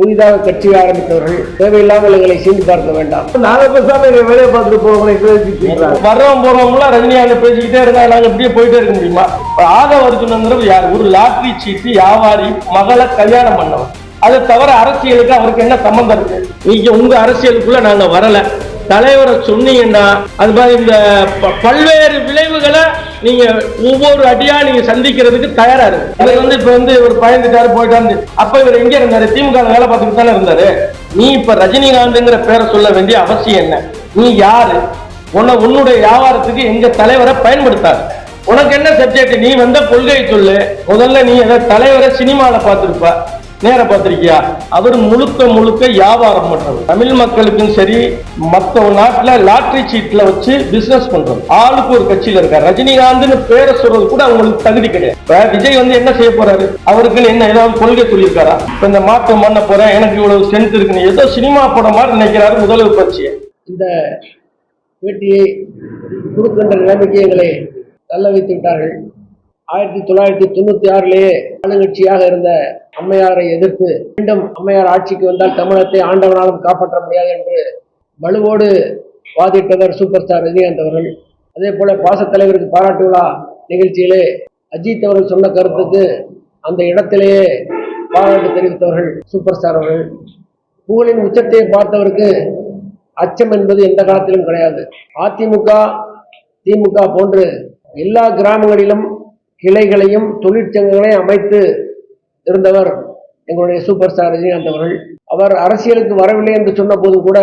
புதிதாக கட்சி ஆரம்பித்தவர்கள் தேவையில்லாமல் எங்களை சீண்டி பார்க்க வேண்டாம். நாங்க பேசாம எங்க வேலையை பார்த்துட்டு போறவங்களை வர்றவங்க போறவங்களா ரஜினிகாந்த் பேசிக்கிட்டே இருந்தா நாங்க இப்படியே போயிட்டே இருக்க முடியுமா? ஆதவர்ஜுனங்கிறவர் யார்? ஒரு லாட்டரி சீட்டு வியாபாரி, மகளை கல்யாணம் பண்ணவர். அதை தவிர அரசியலுக்கு அவருக்கு என்ன சம்பந்தம் இருக்கு? நீங்க உங்க அரசியலுக்குள்ள நாங்க வரல. தலைவரை சொன்னீங்கன்னா அது மாதிரி இந்த பல்வேறு விளைவுகளை நீங்க ஒவ்வொரு அடியா நீங்க சந்திக்கிறதுக்கு தயாரா இருக்கு. இவர் இப்ப ஒரு பயந்துட்டாரு போயிட்டாரு. அப்ப இவர் எங்க இருந்தாரு? திமுக வேலை பார்த்துட்டு தானே இருந்தாரு. நீ இப்ப ரஜினிகாந்த்ங்கிற பேரை சொல்ல வேண்டிய அவசியம் என்ன? நீ யாரு? உன்னுடைய வியாபாரத்துக்கு எங்க தலைவரை பயன்படுத்தாது. உனக்கு என்ன சப்ஜெக்ட்? நீ வந்த கொள்கையை சொல்லு. முதல்ல நீ தலைவரை சினிமால பார்த்திருப்ப, நேர பார்த்திருக்கியா? அவர் முழுக்க வியாபாரம் பண்றது. தமிழ் மக்களுக்கும் சரி, மற்ற நாட்டுல லாட்டரி சீட்ல வச்சு பிசினஸ் பண்றது. ஆளுக்கு ஒரு கட்சியில இருக்காரு. ரஜினிகாந்த்னு பேரை சொல்றது கூட அவங்களுக்கு தகுதி கிடையாது. விஜய் என்ன செய்ய போறாரு? அவருக்குன்னு என்ன ஏதாவது கொள்கை சொல்லியிருக்காரா? இப்ப இந்த மாற்றம் பண்ண போறேன், எனக்கு இவ்வளவு ஸ்ட்ரென்த் இருக்குன்னு ஏதோ சினிமா படம் மாதிரி நினைக்கிறாரு முதல்வர் கட்சியை. இந்த பேட்டியை குறுக்கின்ற நிலைமைக்கு எங்களை தள்ள வைத்து விட்டார்கள். 1996 ஆளுங்கட்சியாக இருந்த அம்மையாரை எதிர்த்து மீண்டும் அம்மையார் ஆட்சிக்கு வந்தால் தமிழகத்தை ஆண்டவனாலும் காப்பாற்ற முடியாது என்று வலுவோடு வாதிட்டவர் சூப்பர் ஸ்டார் ரஜினிகாந்த் அவர்கள். அதே போல பாசத்தலைவருக்கு பாராட்டு விழா நிகழ்ச்சியிலே அஜித் அவர்கள் சொன்ன கருத்துக்கு அந்த இடத்திலேயே பாராட்டு தெரிவித்தவர்கள் சூப்பர் ஸ்டார் அவர்கள். புகழின் உச்சத்தை பார்த்தவருக்கு அச்சம் என்பது எந்த காலத்திலும் கிடையாது. அதிமுக, திமுக போன்று எல்லா கிராமங்களிலும் கிளைகளையும் தொழிற்சங்கங்களையும் அமைத்து இருந்தவர் எங்களுடைய சூப்பர் ஸ்டார் ரஜினிகாந்த் அவர்கள். அவர் அரசியலுக்கு வரவில்லை என்று சொன்ன போது கூட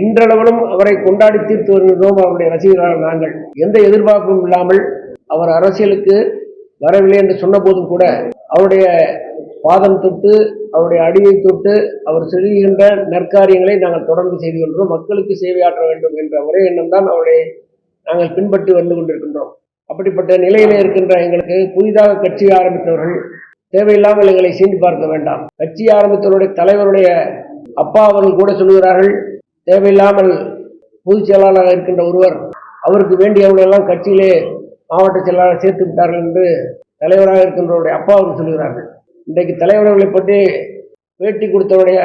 இன்றளவிலும் அவரை கொண்டாடி தீர்த்து வருகிறோம் அவருடைய ரசிகர்களான நாங்கள். எந்த எதிர்பார்ப்பும் இல்லாமல் அவர் அரசியலுக்கு வரவில்லை என்று சொன்ன போதும் கூட அவருடைய பாதம் தொட்டு, அவருடைய அடியை தொட்டு அவர் செய்கின்ற நற்காரியங்களை நாங்கள் தொடர்ந்து செய்து கொண்டோம். மக்களுக்கு சேவையாற்ற வேண்டும் என்ற ஒரே எண்ணம் தான் அவரை நாங்கள் பின்பற்றி வந்து கொண்டிருக்கின்றோம். அப்படிப்பட்ட நிலையிலே இருக்கின்ற எங்களுக்கு புதிதாக கட்சி ஆரம்பித்தவர்கள் தேவையில்லாமல் எங்களை சீண்டி பார்க்க வேண்டாம். கட்சி ஆரம்பித்தவருடைய தலைவருடைய அப்பா அவர்கள் கூட சொல்கிறார்கள், தேவையில்லாமல் பொதுச் செயலாளராக இருக்கின்ற ஒருவர் அவருக்கு வேண்டியவர்களெல்லாம் கட்சியிலே மாவட்ட செயலாளர் சேர்த்து விட்டார்கள் என்று தலைவராக இருக்கின்றவருடைய அப்பா அவர்கள் சொல்கிறார்கள். இன்றைக்கு தலைவர்களை பற்றி பேட்டி கொடுத்தவருடைய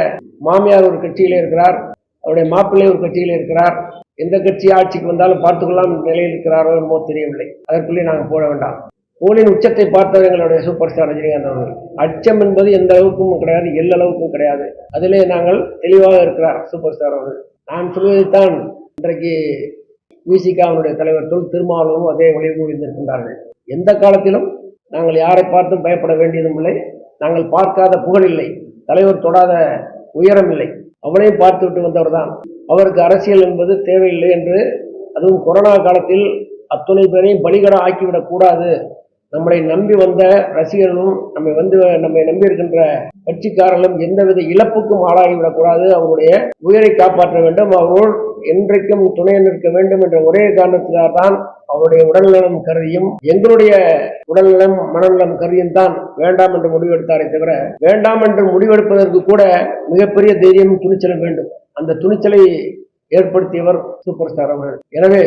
மாமியார் ஒரு கட்சியிலே இருக்கிறார், அவருடைய மாப்பிள்ளை ஒரு கட்சியிலே இருக்கிறார். எந்த கட்சி ஆட்சிக்கு வந்தாலும் பார்த்துக்கொள்ளலாம் நிலையில் இருக்கிறாரோ என்னமோ தெரியவில்லை. அதற்குள்ளே நாங்கள் போட வேண்டாம். ஊழின் உச்சத்தை பார்த்தவர் எங்களுடைய சூப்பர் ஸ்டார் ரஜினிகாந்த் அவர்கள். அச்சம் என்பது எந்த அளவுக்கும் கிடையாது, எல்லளவுக்கும் கிடையாது. அதிலே நாங்கள் தெளிவாக இருக்கிறார் சூப்பர் ஸ்டார் அவர்கள். நான் சொல்வதைத்தான் இன்றைக்கு விசிகாவினுடைய தலைவர் திருமாவளவும் அதே வழியில் முடிந்திருக்கின்றார்கள். எந்த காலத்திலும் நாங்கள் யாரை பார்த்தும் பயப்பட வேண்டியதும் இல்லை. நாங்கள் பார்க்காத புகழ் இல்லை, தலைவர் தொடாத உயரம் இல்லை. அவளையும் பார்த்து விட்டு வந்தவர் தான். அவருக்கு அரசியல் என்பது தேவையில்லை என்று, அதுவும் கொரோனா காலத்தில் அத்துணை பேரையும் பலிகடம் ஆக்கிவிடக் கூடாது. நம்மளை நம்பி வந்த ரசிகர்களும் நம்மை நம்பி இருக்கின்ற கட்சிக்காரர்களும் எந்தவித இழப்புக்கும் ஆளாகிவிடக்கூடாது. அவருடைய உயிரை காப்பாற்ற வேண்டும், அவர்கள் என்றைக்கும் துணை நிற்க வேண்டும் என்ற ஒரே காரணத்திற்காக தான் அவருடைய உடல்நலம் கருதியும் எங்களுடைய உடல்நலம் மனநலம் கருதியும் தான் வேண்டாம் என்று முடிவெடுத்தாரே தவிர, வேண்டாம் என்று முடிவெடுப்பதற்கு கூட மிகப்பெரிய தைரியம் துணிச்சலும் வேண்டும். அந்த துணிச்சலை ஏற்படுத்தியவர் சூப்பர் ஸ்டார் அவர்கள். எனவே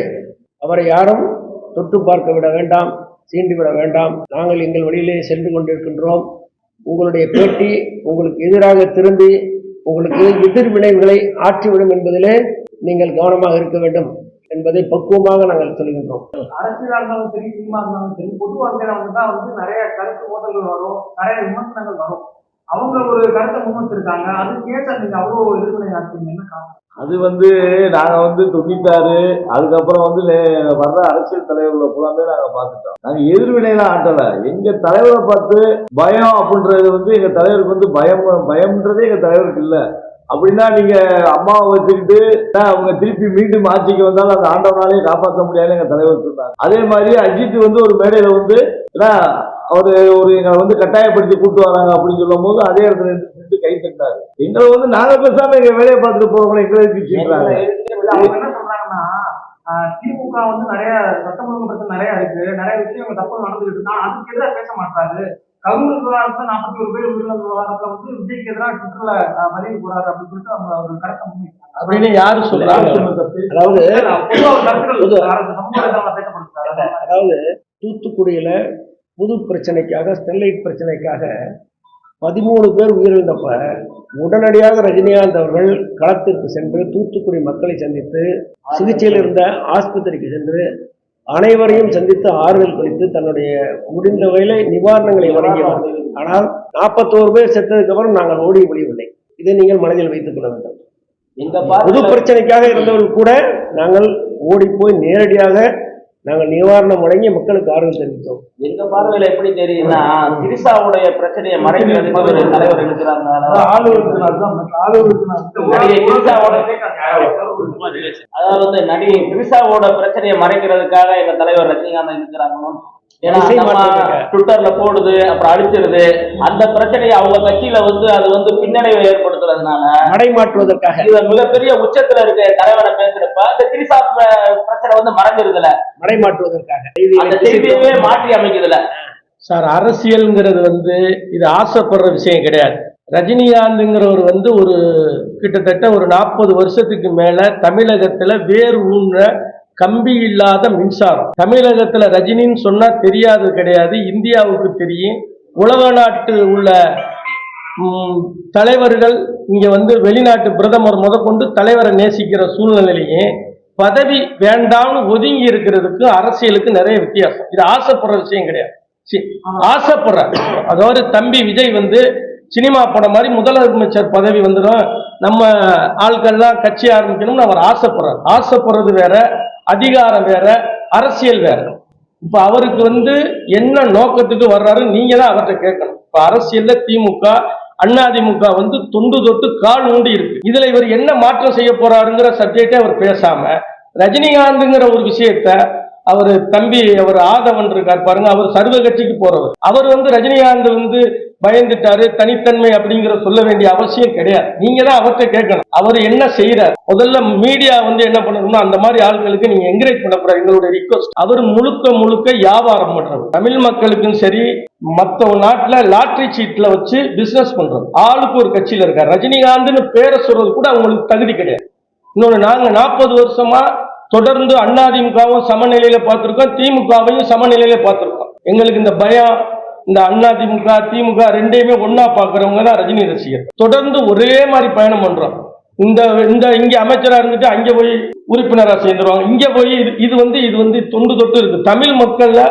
அவரை யாரும் தொட்டு பார்க்க விட வேண்டாம், சீண்டிவிட வேண்டாம். நாங்கள் எங்கள் வழியிலே சென்று கொண்டிருக்கின்றோம். உங்களுடைய பேட்டி உங்களுக்கு எதிராக திரும்பி உங்களுக்கு எதிர்வினைவுகளை ஆற்றிவிடும் என்பதிலே நீங்கள் கவனமாக இருக்க வேண்டும் என்பதை பக்குவமாக நாங்கள் சொல்கின்றோம். அரசியலாக இருந்தாலும் சரி, சினிமா இருந்தாலும் சரி, பொது வாழ்க்கையில தான் நிறைய கருத்து மோதல்கள் வரும், நிறைய விமர்சனங்கள் வரும். அவங்க ஒரு கருத்தை முன்வச்சிருக்காங்க, அது கேட்ட நீங்க அவ்வளோ எதிர்வினை ஆச்சுன்னு காரணம். அது நாங்க 96 அதுக்கப்புறம் வர்ற அரசியல் தலைவர்களை பூராமே நாங்க பார்த்துட்டோம். நாங்க எதிர்வினைலாம் ஆட்டல. எங்க தலைவரை பார்த்து பயம் அப்படின்றது எங்க தலைவருக்கு பயம்ன்றதே எங்க தலைவருக்கு இல்லை. அப்படின்னா நீங்க அம்மாவை வச்சுக்கிட்டு அவங்க திருப்பி மீண்டும் ஆட்சிக்கு வந்தாலும் அந்த ஆண்டவனாலே காப்பாற்ற முடியாது எங்க தலைவர் சொன்னாங்க. அதே மாதிரி அஜித் ஒரு மேடையில அவரு எங்களை கட்டாயப்படுத்தி கூட்டு வராங்க அப்படின்னு சொல்லும் போது அதே இடத்துல நின்று கை தட்டாரு. எங்களை நாங்க பேசாம எங்க வேலையை பார்த்துட்டு போறவங்களை எங்களை அவங்க என்ன சொல்றாங்கன்னா, திமுக நிறைய சட்டம் ஒழுங்கு பிரச்சனை நிறைய இருக்கு, நிறைய விஷயம் தப்பு நடந்துகிட்டு இருக்கா, அதுக்கு எதிராக பேச மாட்டாரு. கவுண்டர் விவகாரத்துல 41 பேர் உயிரிழந்த விவகாரத்துல விஜய்க்கு எதிராக ட்விட்டர்ல பதிவு போறாரு அப்படின்னு சொல்லிட்டு அவங்க ஒரு கருத்தை முன்வைக்கிறாங்க. அப்படின்னு யாரு சொல்றாங்க? அதாவது தூத்துக்குடியில புது பிரச்சனைக்காக, ஸ்டெர்லைட் பிரச்சனைக்காக 13 பேர் உயிரிழந்தப்ப உடனடியாக ரஜினிகாந்த் அவர்கள் களத்திற்கு சென்று தூத்துக்குடி மக்களை சந்தித்து, சிகிச்சையில் இருந்த ஆஸ்பத்திரிக்கு சென்று அனைவரையும் சந்தித்து ஆறுதல் குறித்து தன்னுடைய முடிந்த வகையில நிவாரணங்களை வழங்கியவர். ஆனால் 41 பேர் செத்ததுக்கு அப்புறம் நாங்கள் ஓடி ஒழியவில்லை. இதை நீங்கள் மனதில் வைத்துக் கொள்ள வேண்டும். பொது பிரச்சனைக்காக இருந்தவர்கள் கூட நாங்கள் ஓடி போய் நேரடியாக நாங்கள் நிவாரணம் வழங்கி மக்களுக்கு ஆறுதல் தெரிவித்தோம். எங்க பார்வையில எப்படி தெரியுதுன்னா, திரிசாவுடைய பிரச்சனையை மறைக்கிறதுக்கு ஒரு தலைவர் இருக்கிறாங்க. அதாவது நடிகை திரிசாவோட பிரச்சனையை மறைக்கிறதுக்காக எங்க தலைவர் ரஜினிகாந்த் இருக்கிறாங்க. ஏன்னா ட்விட்டர்ல போடுது, அப்புறம் அடிச்சிருது. அந்த பிரச்சனையை அவங்க கட்சியில அது பின்னடைவை ஏற்படுத்துறதுனால மடைமாற்றுவதற்காக இது மிகப்பெரிய உச்சத்துல இருக்க தலைவரை பேசுறப்ப அந்த திரிசா பிரச்சனை மறைஞ்சிருதுல, மடைமாற்றுவதற்காக அந்த செய்தியவே மாற்றி அமைக்குதுல. சார், அரசியல்ங்கிறது இது ஆசைப்படுற விஷயம் கிடையாது. ரஜினிகாந்த்ங்கிறவர் ஒரு கிட்டத்தட்ட ஒரு 40 வருஷத்துக்கு மேல தமிழகத்துல வேறு ஊன்ற கம்பி இல்லாத மின்சாரம். தமிழகத்துல ரஜினின்னு சொன்னா தெரியாது கிடையாது, இந்தியாவுக்கு தெரியும். உலக நாட்டு உள்ள தலைவர்கள் இங்க வெளிநாட்டு பிரதமர் முதற்கொண்டு தலைவரை நேசிக்கிற சூழ்நிலையிலேயே பதவி வேண்டாம்னு ஒதுங்கி இருக்கிறதுக்கு அரசியலுக்கு நிறைய வித்தியாசம். இது ஆசைப்படுற விஷயம் கிடையாது. ஆசைப்படுற, அதாவது தம்பி விஜய் சினிமா படம் மாதிரி முதலமைச்சர் பதவி வந்துடும், நம்ம ஆட்கள்லாம் கட்சி ஆரம்பிக்கணும்னு அவர் ஆசைப்படுறார். ஆசைப்படுறது வேற, அதிகாரம் வேற, அரசியல் வேற. இப்ப அவருக்கு என்ன நோக்கத்துக்கு வர்றாரு நீங்க தான் அவர்கிட்ட கேட்கணும். இப்ப அரசியல்ல திமுக அதிமுக தொண்டு தொட்டு கால் ஊண்டி இருக்கு. இதுல இவர் என்ன மாற்றம் செய்ய போறாருங்கிற சப்ஜெக்டே அவர் பேசாம ரஜினிகாந்த்ங்கிற ஒரு விஷயத்த அவர் தம்பி ஆதவன் இருக்கார் பாருங்க, அவர் சர்வ கட்சிக்கு போறவர். அவர் ரஜினிகாந்த் பயந்துட்டாரு தனித்தன்மை அப்படிங்கிற சொல்ல வேண்டிய அவசியம் கிடையாது. நீங்க தான் அவர்கிட்ட கேட்கணும் அவர் என்ன செய்யறாரு. முதல்ல மீடியா என்ன பண்ணணும்னா அந்த மாதிரி ஆட்களுக்கு நீங்க என்கரேஜ் பண்ணக்கூடாது. எங்களுடைய ரிக்வஸ்ட். அவர் முழுக்க வியாபாரம் பண்றது, தமிழ் மக்களுக்கும் சரி மற்ற நாட்டுல லாட்டரி சீட்ல வச்சு பிசினஸ் பண்றது. ஆளுக்கு ஒரு கட்சியில இருக்காரு. ரஜினிகாந்த்னு பேரை சொல்றது கூட அவங்களுக்கு தகுதி கிடையாது. இன்னொன்னு, நாங்க 40 வருஷமா தொடர்ந்து அதிமுகவும் சமநிலையில பார்த்திருக்கோம், திமுகவையும் சமநிலையில பார்த்திருக்கோம். எங்களுக்கு இந்த பயம், இந்த அதிமுக திமுக ரெண்டையுமே ஒன்னா பாக்குறவங்க தான் ரஜினி ரசிகர். தொடர்ந்து ஒரே மாதிரி பயணம் பண்றோம். இங்க அமைச்சரா இருந்துட்டு அங்க போய் உறுப்பினரா சேர்ந்துருவாங்க, இங்க போய் இது தொண்டு தொட்டு இருக்கு. தமிழ் மக்கள்ல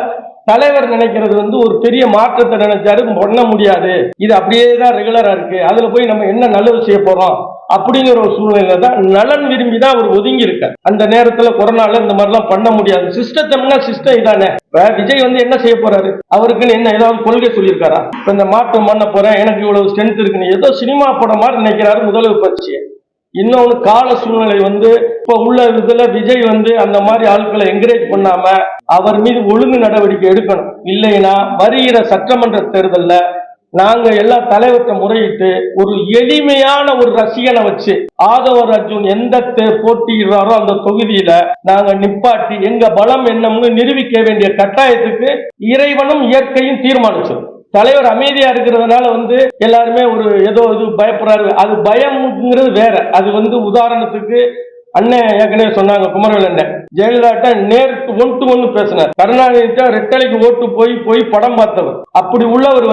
தலைவர் நினைக்கிறது ஒரு பெரிய மாற்றத்தை நினைச்சாரு, பண்ண முடியாது, இது அப்படியே தான் ரெகுலரா இருக்கு, அதுல போய் நம்ம என்ன நல்லது செய்ய போறோம் அப்படிங்கிற ஒரு சூழ்நிலை தான் நலன் விரும்பி தான் அவர் ஒதுங்கி இருக்கார். அந்த நேரத்துல கொரோனால இந்த மாதிரிலாம் பண்ண முடியாது. சிஸ்டம்னா சிஸ்டம் இதானே. விஜய் என்ன செய்ய போறாரு, அவருக்குன்னு என்ன ஏதாவது கொள்கை சொல்லியிருக்காரா? இந்த மாற்றம் பண்ண போறேன், எனக்கு இவ்வளவு ஸ்ட்ரென்த் இருக்குன்னு ஏதோ சினிமா படம் மாதிரி நினைக்கிறாரு முதல்வர் பட்சியை. இன்னொன்னு, கால சூழ்நிலை இப்ப உள்ள இதுல விஜய் அந்த மாதிரி ஆட்களை என்கரேஜ் பண்ணாம அவர் மீது ஒழுங்கு நடவடிக்கை எடுக்கணும். இல்லைன்னா வருகிற சட்டமன்ற தேர்தல்ல நாங்க எல்லா தலைவர்கிட்ட முறையிட்டு ஒரு எளிமையான ஒரு ரசிகனை வச்சு ஆதவர் அர்ஜுன் எந்த போட்டியிடுறாரோ அந்த தொகுதியில நாங்க நிப்பாட்டி எங்க பலம் என்னம்னு நிரூபிக்க வேண்டிய கட்டாயத்துக்கு இறைவனும் இயற்கையும் தீர்மானிச்சோம். தலைவர் அமைதியா இருக்கிறதுனால எல்லாருமே ஏதோ இது பயப்படுறாரு. அது பயம்ங்கிறது வேற. அது உதாரணத்துக்கு அண்ணன் ஏற்கனவே சொன்னாங்க, குமரவேல் அண்ணன் ஜெயலலிதா நேருக்கு 1-to-1 பேசினார். கருணாநிதி ரெட்டலைக்கு ஓட்டு போய் படம் பார்த்தவர். அப்படி உள்ளவர்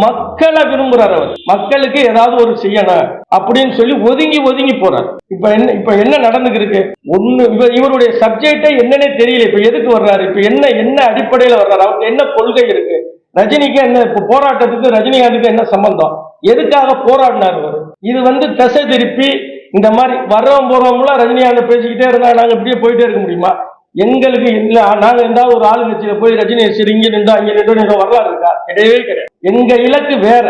மக்களை விரும்புறார். அவர் மக்களுக்கு ஏதாவது ஒரு செய்யணும் அப்படின்னு சொல்லி ஒதுங்கி போறார். இப்ப என்ன நடந்துருக்கு ஒண்ணு, இவருடைய சப்ஜெக்டே என்னன்னே தெரியல. இப்ப எதுக்கு வர்றாரு, இப்ப என்ன அடிப்படையில வர்றாரு, அவருக்கு என்ன கொள்கை இருக்கு, ரஜினிக்கு என்ன இப்ப போராட்டத்துக்கு ரஜினிகாந்துக்கு என்ன சம்பந்தம், எதுக்காக போராடினார் அவர்? இது திசை திருப்பி இந்த மாதிரி வர்றவங்க போறவங்களா ரஜினிகாந்த் பேசிக்கிட்டே இருந்தா நாங்க இப்படியே போயிட்டே இருக்க முடியுமா? எங்களுக்கு இல்ல, நாங்க எந்தாவது ஒரு ஆளு கட்சியில போய் ரஜினி இங்க நின்று அங்க நின்று வரலாறு இருக்கா? கிடையவே கிடையாது. எங்க இலக்கு வேற.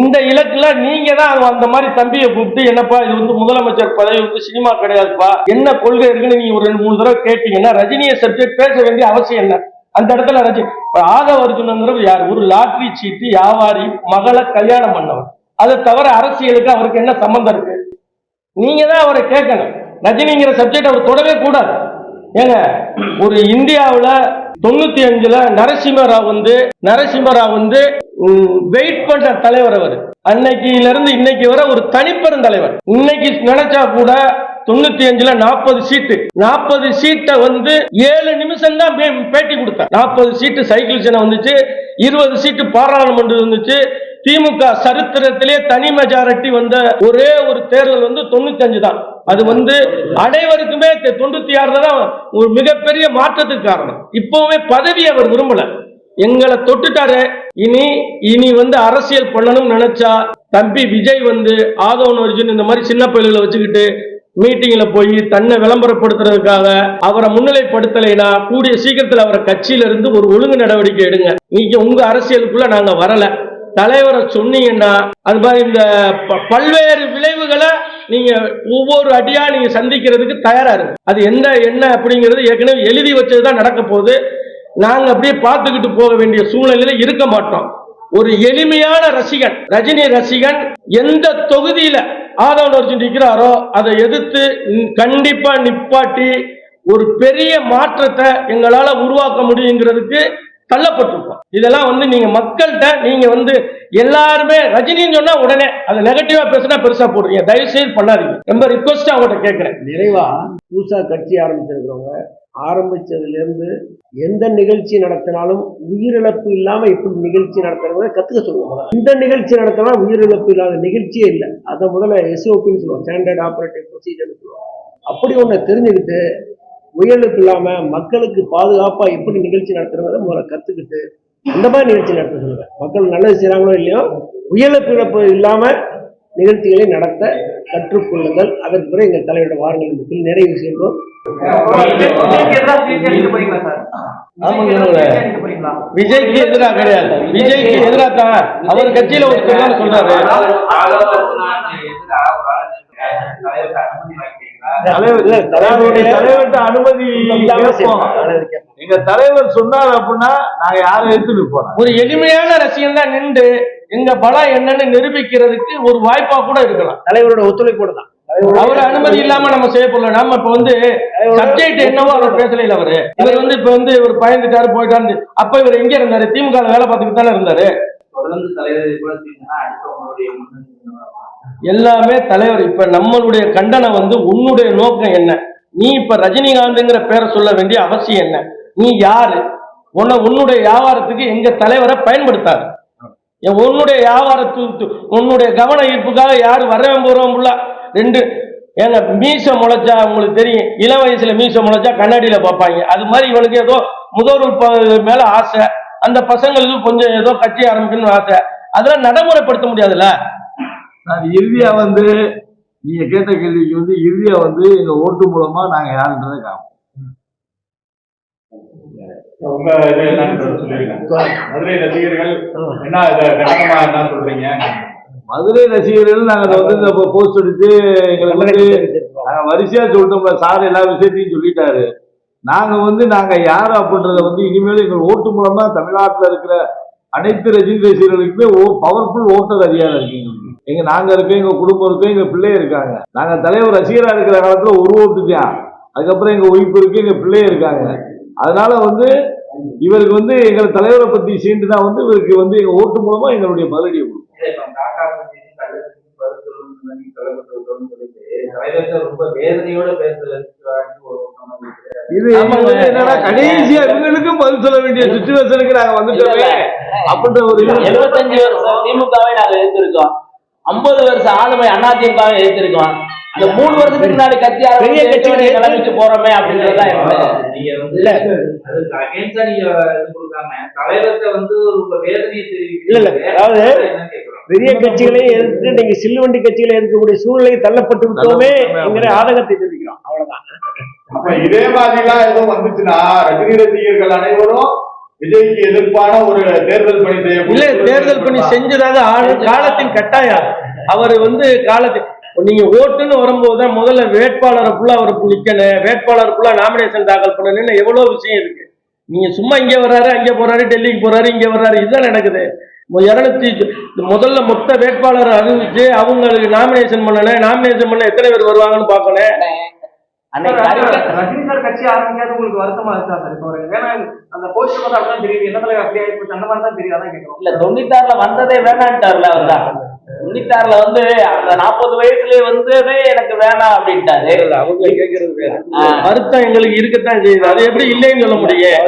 இந்த இலக்குல நீங்க தான் அந்த மாதிரி தம்பியை கூப்பிட்டு, என்னப்பா இது முதலமைச்சர் பதவி சினிமா கிடையாதுப்பா, என்ன கொள்கை இருக்குன்னு நீங்க ஒரு 2-3 தடவை கேட்டீங்கன்னா ரஜினியை சப்ஜெக்ட் பேச வேண்டிய அவசியம் என்ன? அந்த இடத்துல ரஜினி ஆதவ அர்ஜுனங்கிறவர் யார்? ஒரு லாட்டரி சீட்டு வியாபாரி, மகளை கல்யாணம் பண்ணவர். அதை தவிர அரசியலுக்கு அவருக்கு என்ன சம்பந்தம் இருக்கு? நீங்க தான் அவரை கேட்கணும். ரஜினிங்கிற சப்ஜெக்ட் அவர் தொடவே கூடாது. ஏங்க, ஒரு இந்தியாவுல 95ல நரசிம்மராவ் வெயிட் பண்ற தலைவர். அவர் அன்னைக்குல இருந்து இன்னைக்கு வரை ஒரு தனிப்பெரும் தலைவர். இன்னைக்கு நினைச்சா கூட 95ல 40 சீட்டை 7 நிமிஷம் தான் பேட்டி கொடுத்தார். 40 சீட்டு சைக்கிள் சின்னம் வந்துச்சு, 20 சீட்டு பாராளுமன்றம் வந்துச்சு, திமுக சரித்திரத்திலே தனி மெஜாரிட்டி வந்த ஒரே ஒரு தேர்தல் 95 தான். அது அனைவருக்குமே 96 தான் ஒரு மிகப்பெரிய மாற்றத்துக்கு காரணம். இப்பவுமே பதவி அவர் விரும்பல, எங்களை தொட்டுட்டாரு. இனி அரசியல் பண்ணணும்னு நினைச்சா தம்பி விஜய் ஆதவன் அர்ஜுன் இந்த மாதிரி சின்ன பயில்களை வச்சுக்கிட்டு மீட்டிங்ல போய் தன்னை விளம்பரப்படுத்துறதுக்காக அவரை முன்னிலைப்படுத்தலைனா கூடிய சீக்கிரத்தில் அவரை கட்சியில இருந்து ஒரு ஒழுங்கு நடவடிக்கை எடுங்க. நீங்க உங்க அரசியலுக்குள்ள நாங்க வரல, தலைவரை சொன்னீங்கன்னா அது மாதிரி இந்த பல்வேறு விளைவுகளை நீங்க ஒவ்வொரு அடியா நீங்க சந்திக்கிறதுக்கு தயாரா இருக்கு. அது என்ன அப்படிங்கிறது ஏற்கனவே எழுதி வச்சதுதான் நடக்க போகுது. நாங்க அப்படியே பார்த்துக்கிட்டு போக வேண்டிய சூழ்நிலையில இருக்க மாட்டோம். ஒரு எளிமையான ரசிகன், ரஜினி ரசிகன் எந்த தொகுதியில ஆதவன் அர்ஜுன் இருக்கிறாரோ அதை எதிர்த்து கண்டிப்பா நிப்பாட்டி ஒரு பெரிய மாற்றத்தை எங்களால உருவாக்க முடியுங்கிறதுக்கு தள்ளப்பட்டிருக்கோம். இதெல்லாம் நீங்க மக்கள்கிட்ட நீங்க எல்லாருமே ரஜினின்னு சொன்னா உடனே அதை நெகட்டிவா பேசினா பெருசா போடுறீங்க. தயவு செய்து பண்ணாதீங்க. ரொம்ப ரிக்வஸ்ட் அவங்ககிட்ட கேட்கிறேன். நிறைவா புதுசா கட்சி ஆரம்பிச்சிருக்கிறவங்க ஆரம்பிச்சதுல இருந்து எந்த நிகழ்ச்சி நடத்தினாலும் உயிரிழப்பு இல்லாம எப்படி நிகழ்ச்சி நடத்துறத கத்துக்க சொல்லுவாங்க. இந்த நிகழ்ச்சி நடத்தினா உயிரிழப்பு இல்லாத நிகழ்ச்சியே இல்லை. அதை முதல்ல SOPன்னு சொல்லுவோம், ஸ்டாண்டர்ட் ஆபரேட்டிவ் ப்ரொசீஜர்னு சொல்லுவோம். அப்படி ஒண்ணு தெரிஞ்சுக்கிட்டு உயிரிழப்பு இல்லாம மக்களுக்கு பாதுகாப்பா எப்படி நிகழ்ச்சி நடத்துறத முதல்ல கத்துக்கிட்டு அந்த மாதிரி நிகழ்ச்சி நடத்த சொல்லுங்க. மக்கள் நல்லது செய்யறாங்களோ இல்லையோ உயிரிழப்பு இல்லாம நிகழ்ச்சிகளை நடத்த கற்றுக்கொள்ளுங்கள். அதற்கு பிறகு எங்கள் தலைவரோட வாருங்கள் என்று நிறைவு செய்கிறோம். விஜய்க்கு எதிராக கிடையாது, விஜய்க்கு எதிராக தான் அவர் கட்சியில ஒரு சொல்றாரு. தலைவர்கிட்ட அனுமதி எங்க தலைவர் சொன்னார் அப்படின்னா நாங்க யாரும் எடுத்துட்டு போறோம். ஒரு எளிமையான ரசிகன் தான் நின்று எங்க பலம் என்னன்னு நிரூபிக்கிறதுக்கு ஒரு வாய்ப்பா கூட இருக்கலாம். தலைவரோட ஒத்துழைப்போடு தான். அவரு அனுமதி இல்லாம நம்ம செய்யப்படல. நம்ம இப்ப சப்ஜெக்ட் என்னவோ அவர் பேசல. இவர் இப்ப இவர் பயந்துட்டாரு போயிட்டாரு. அப்ப இவர் எங்க இருந்தாரு? திமுக வேலை பார்த்துக்கிட்டு தானே இருந்தாரு. எல்லாமே தலைவர். இப்ப நம்மளுடைய கண்டனம் உன்னுடைய நோக்கம் என்ன? நீ இப்ப ரஜினிகாந்த்ங்கிற பேரை சொல்ல வேண்டிய அவசியம் என்ன? நீ யாரு? உன்னுடைய வியாபாரத்துக்கு எங்க தலைவரை பயன்படுத்தாரு. உன்னுடைய வியாபாரத்துக்கு உன்னுடைய கவன ஈர்ப்புக்காக யாரு வரவன் போறவங்க ரெண்டு ஏங்க மீச முளைச்சா உங்களுக்கு தெரியும், இளம் வயசுல மீச முளைச்சா கண்ணாடியில பார்ப்பாங்க. அது மாதிரி இவனுக்கு ஏதோ முதல்வர் மேல ஆசை, அந்த பசங்களுக்கு கொஞ்சம் ஏதோ கட்சி ஆரம்பிக்கணும்னு ஆசை. அதெல்லாம் நடைமுறைப்படுத்த முடியாதுல்ல. நான் இறுதியா நீங்க கேட்ட கேள்விக்கு இறுதியா எங்க ஓட்டு மூலமா நாங்க யாருன்றதை காப்போம். உங்க இது என்னன்னு சொல்லுவீங்க? மதுரை ரசிகர்கள் என்ன சொல்றீங்க? மதுரை ரசிகர்கள் நாங்க போஸ்ட் எடுத்து எங்களுக்கு நாங்க வரிசையா சொல்லிட்டோம்ல. சார் எல்லா விஷயத்தையும் சொல்லிட்டாரு. நாங்க யாரு அப்படின்றத இனிமேல் எங்க ஓட்டு மூலமா தமிழ்நாட்டில் இருக்கிற அனைத்து ரஜினி ரசிகர்களுக்குமே பவர்ஃபுல் ஓட்டர் அதிகாரம் இருக்கு. நாங்க இருக்கோம், எங்க குடும்பம் இருக்கு, எங்க பிள்ளை இருக்காங்க. நாங்க தலைவர் ரசிகரா இருக்கிற காலத்துல ஒரு ஓட்டு தான். அதுக்கப்புறம் எங்க ஒய்ஃப் இருக்கு, எங்க பிள்ளை இருக்காங்க. அதனால இவருக்கு எங்க தலைவரை பத்தி சேர்ந்துதான் இவருக்கு எங்க ஓட்டு மூலமா எங்களுடைய பதிலடியை கொடுக்கும். இது என்னன்னா கடைசியா இவங்களுக்கும் பதில் சொல்ல வேண்டிய சிச்சுவேஷனுக்கு நாங்க வந்துட்டோமே அப்படின்ற ஒரு 75 வருஷம் திமுகவை நாங்க எதிர்த்திருக்கோம், 50 வருஷம் ஆளுமை அதிமுகவை எதிர்த்திருக்கோம். இந்த 3 வருஷத்துக்கு முன்னாடி கட்சி நிலைமைக்கு போறோமே அப்படின்றதா பெரிய கட்சிகளை எதிர்த்து நீங்க சில்லுவண்டி கட்சிகளை எதிர்க்கக்கூடிய சூழ்நிலை தள்ளப்பட்டு விட்டோமே என்கிற ஆதங்கத்தை தெரிவிக்கிறோம். அவ்வளவுதான். இதே மாதிரிலாம் எதுவும் வந்துச்சுன்னா ரஜினி ரசிகர்கள் அனைவரும் விஜய்க்கு எதிர்ப்பான ஒரு தேர்தல் பணி இல்ல, தேர்தல் பணி செஞ்சதாக காலத்தின் கட்டாயம். அவர் காலத்தில் நீங்க ஓட்டுன்னு வரும்போதுதான் முதல்ல வேட்பாளருக்குள்ள அவருக்கு நிக்கணும், வேட்பாளருக்குள்ள நாமினேஷன் தாக்கல் பண்ணணும்னு எவ்வளவு விஷயம் இருக்கு. நீங்க சும்மா இங்க வர்றாரு, அங்க போறாரு, டெல்லிக்கு போறாரு, இங்க வர்றாரு, இதுதான் நடக்குது. 200 முதல்ல மொத்த வேட்பாளர் அறிவிச்சு அவங்களுக்கு நாமினேஷன் பண்ண எத்தனை பேர் வருவாங்கன்னு பாக்கணும். ரஜினி சார் கட்சி ஆரம்பிக்காது உங்களுக்கு வருத்தமா இருக்கா சார்? இப்போ வேணா அந்த போஸ்டர் பார்த்தா அப்படிதான் தெரியுது, என்ன தலைவர் அப்படி ஆயிடுச்சு அந்த மாதிரி தான் தெரியும். அதான் கேட்கணும். இல்ல 96ல வந்ததே வேணான்ட்டார்ல. அவர் தான் 96ல அந்த 40 வயசுலயே வந்ததே எனக்கு வேணாம் அப்படின்ட்டாரு. அவங்க கேட்கறது வருத்தம் எங்களுக்கு இருக்கத்தான் செய்யுது. அது எப்படி இல்லைன்னு சொல்ல முடியும்?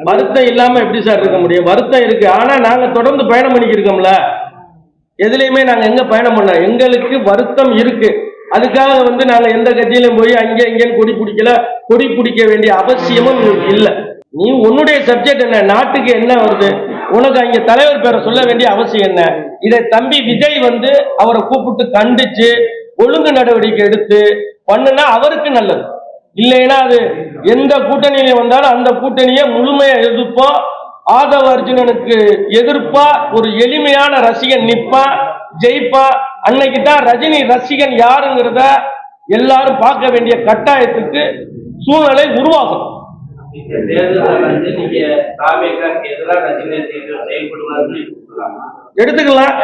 வருத்தம் இல்லாம எப்படி சார் இருக்க முடியும்? வருத்தம் இருக்கு. ஆனா நாங்க தொடர்ந்து பயணம் பண்ணிக்கிருக்கோம்ல, எதுலையுமே நாங்க எங்க பயணம் பண்ண, எங்களுக்கு வருத்தம் இருக்கு. அதுக்காக நாங்க எந்த கட்சியிலும் போய் அங்கே இங்கேன்னு கொடி பிடிக்கல, கொடி பிடிக்க வேண்டிய அவசியமும் இல்லை. நீ உன்னுடைய சப்ஜெக்ட் என்ன, நாட்டுக்கு என்ன வருது, உனக்கு அங்க தலைவர் பேரை சொல்ல வேண்டிய அவசியம் என்ன? இதை தம்பி விஜய் அவரை கூப்பிட்டு கண்டிச்சு ஒழுங்கு நடவடிக்கை எடுத்து பண்ணுனா அவருக்கு நல்லது. இல்லைன்னா அது எந்த கூட்டணியில வந்தாலும் அந்த கூட்டணியை முழுமையா எதிர்ப்போம். ஆதவ அர்ஜுனனுக்கு எதிர்ப்பா ஒரு எளிமையான ரசிகன் நிப்பா, ஜெயிப்பா. அன்னைக்கு தான் ரஜினி ரசிகன் யாருங்கிறத எல்லாரும் பார்க்க வேண்டிய கட்டாயத்துக்கு சூழ்நிலை உருவாகும். எடுத்துக்கலாம்.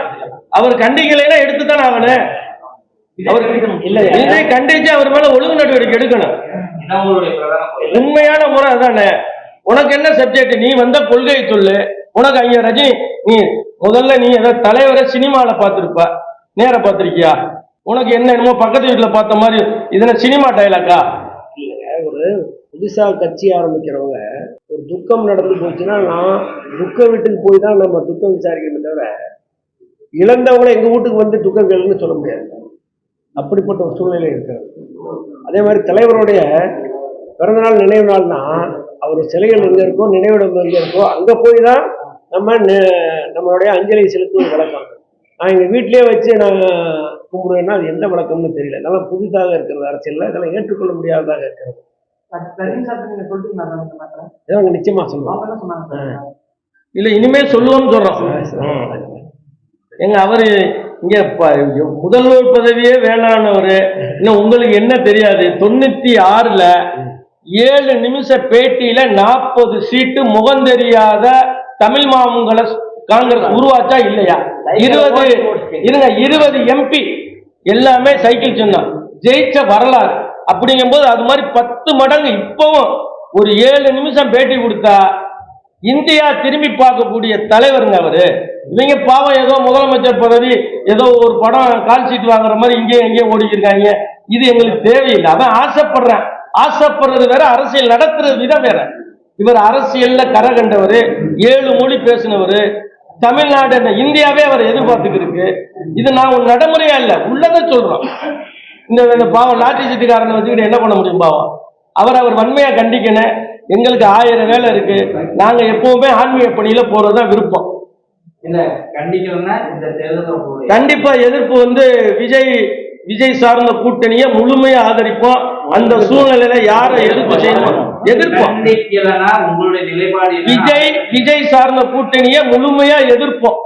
அவர் கண்டிக்கலைன்னா எடுத்துதான் ஆகணும். இதை கண்டிச்சு அவர் மேல ஒழுங்கு நடவடிக்கை எடுக்கணும். உண்மையான முறை அதானே. உனக்கு என்ன சப்ஜெக்ட்? நீ கொள்கையை சொல்லு. உனக்கு அங்க ரஜினி, நீ முதல்ல நீ ஏதாவது தலைவரை சினிமால பார்த்திருப்ப, நேர பார்த்திருக்கியா? உனக்கு என்னமோ பக்கத்து வீட்டுல பார்த்த மாதிரி இதெல்லாம் சினிமா டைலாக்கா? ஒரு புதுசா கட்சி ஆரம்பிக்கிறவங்க ஒரு துக்கம் நடந்து போச்சுன்னா நான் துக்க வீட்டுக்கு போய் தான் நம்ம துக்கம் விசாரிக்கணும் தவிர இழந்தவங்களை எங்க வீட்டுக்கு துக்கம் கேளுன்னு சொல்ல முடியாது. அப்படிப்பட்ட ஒரு சூழ்நிலை இருக்கிறது. அதே மாதிரி தலைவருடைய பிறந்தநாள் நினைவு நாள்னா அவர் சிலைகள் எங்க இருக்கோ, நினைவிடம் எங்க இருக்கோ, அங்க போய் தான் நம்மளுடைய அஞ்சலி செலுத்துவது வழக்கம். நான் எங்க வீட்டிலேயே வச்சு நான் கும்பிடுவேன்னா அது எந்த வழக்கம்னு தெரியல. நல்லா புதுசாக இருக்கிறது அரசியல்ல, இதெல்லாம் ஏற்றுக்கொள்ள முடியாததாக இருக்கிறது. நிச்சயமா சொல்லுவாங்க. இல்ல இனிமே சொல்லுவோம்னு சொல்றோம். எங்க அவரு இங்க முதல்வர் பதவியே வேணானவரு. இன்னும் உங்களுக்கு என்ன தெரியாது, 96ல 7 நிமிஷ பேட்டியில 40 சீட்டு முகம் தெரியாத தமிழ் மாமங்கல காங்கிரஸ் உருவாச்சா இல்லையா? 20 எம்பி எல்லாமே சைக்கிள் சின்னம் ஜெயிச்ச வரலாறு. அப்படிங்கும் போது அது மாதிரி 10 மடங்கு இப்பவும் ஒரு 7 நிமிஷம் பேட்டி கொடுத்தா இந்தியா திரும்பி பார்க்கக்கூடிய தலைவருங்க அவரு. இவங்க பாவம் ஏதோ முதலமைச்சர் பதவி, ஏதோ ஒரு படம் கால் சீட் வாங்குற மாதிரி இங்கே எங்கேயும் ஓடிக்கிருக்காங்க. இது எங்களுக்கு தேவையில்லை. அவன் ஆசைப்படுறேன், ஆசைப்படுறது வேற, அரசியல் நடத்துறது விதம் வேற. இவர் அரசியல்ல கரை கண்டவர், 7 மொழி பேசினவர், தமிழ்நாடு இந்தியாவே அவர் எதிர்பார்த்துக்கு இருக்கு. இது நான் ஒரு நடைமுறையா இல்ல, உள்ளதை சொல்றோம். இந்த பாவம் லாட்டரி சீட்டுக்காரனை வச்சுக்கிட்டு என்ன பண்ண முடியும்? பாவம் அவர் வன்மையா கண்டிக்கணும். எங்களுக்கு 1000 வேலை இருக்கு. நாங்க எப்பவுமே ஆன்மீக பணியில போறதுதான் விருப்பம். கண்டிப்பா எதிர்ப்பு விஜய் சார்ந்த கூட்டணியை முழுமையா ஆதரிப்போம். அந்த சூழ்நிலையில யாரை எதிர்ப்பு செய்யணும் எதிர்ப்போம். விஜய் சார்ந்த கூட்டணியை முழுமையா எதிர்ப்போம்.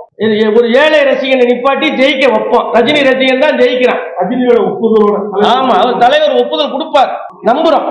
ஒரு ஏழை ரசிகனை நிப்பாட்டி ஜெயிக்க வைப்போம். ரஜினி ரசிகன் தான் ஜெயிக்கிறான். ரஜினியோட ஒப்புதலோட. ஆமா, அவர் தலைவர் ஒப்புதல் கொடுப்பார், நம்புறோம்.